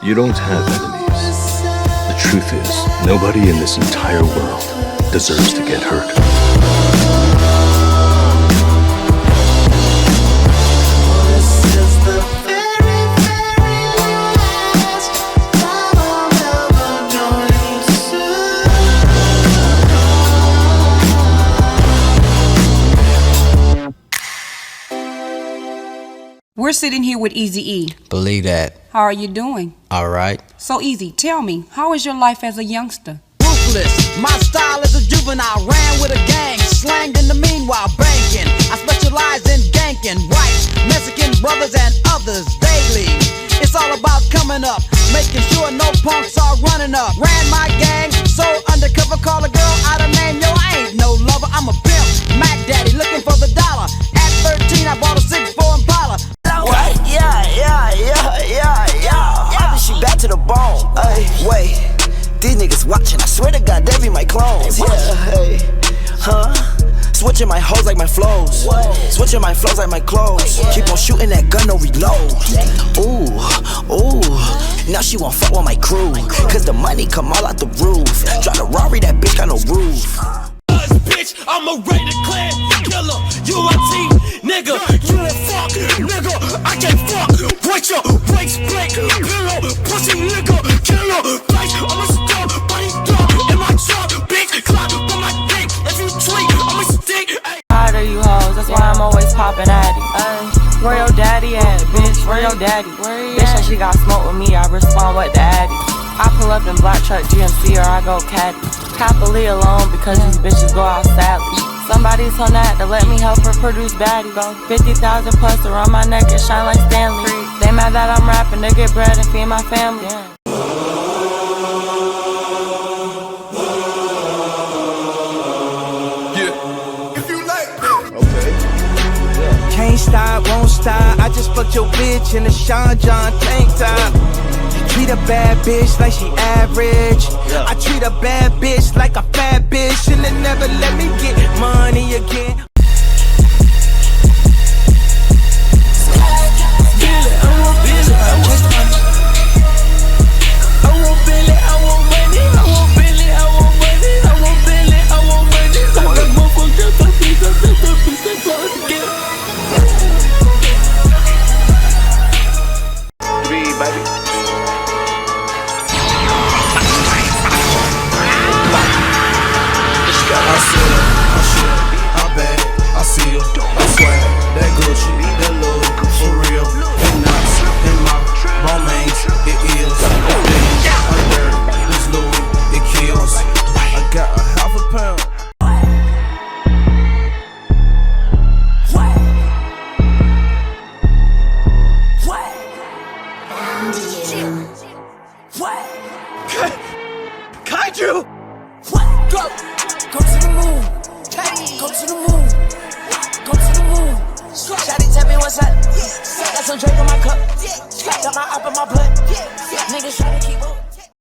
You don't have enemies. The truth is, nobody in this entire world deserves to get hurt. We're sitting here with Eazy-E. Believe that. How are you doing? Alright. So Easy, tell me, how is your life as a youngster? Ruthless, my style is a juvenile. Ran with a gang, slanged in the meanwhile banking. I specialize in ganking whites, Mexican brothers and others daily. It's all about coming up, making sure no punks are running up. Ran my gang, so undercover, call a girl out of name. Yo, I ain't no lover, I'm a pimp, Mac Daddy, looking for the dollar. At 13, I bought a 6'4 Impala. What? Yeah. I think she bad to the bone. Ay, wait, these niggas watching. I swear to God, they be my clones. Yeah, hey, huh? Switching my hoes like my flows. Switching my flows like my clothes. Keep on shooting that gun, no reload. Ooh. Now she won't fuck with my crew, cause the money come all out the roof. Drive a Rari, that bitch got no roof. Bitch, I'm a rated clan killer. You a T, nigga. You a fuck, nigga. I can't fuck. Wait your brakes, break, pillow, pussy nigga, killer. Bitch, I'm a star, body dog in my truck. Big clock on my dick. If you tweet, I'm a stick. Tired of you hoes, that's why I'm always popping at it. Where your daddy at, bitch? Where your daddy? Bitch, and she got smoke with me, I respond with the addy. I pull up in black truck GMC or I go caddy. Happily alone because these bitches go out sadly. Somebody told Nat to let me help her produce baddie. 50,000 plus around my neck and shine like Stanley. They mad that I'm rapping to get bread and feed my family. Can't stop, won't stop. I just fucked your bitch in a Sean John tank top. Treat a bad bitch like she average. I treat a bad bitch like a fat bitch, and they never let me get money again. Kaiju! Go to the moon. Go to the moon. Go to the moon. Shawty, tell me what's up. Got some drink in my cup. Got my up in my blood. Niggas try to keep up.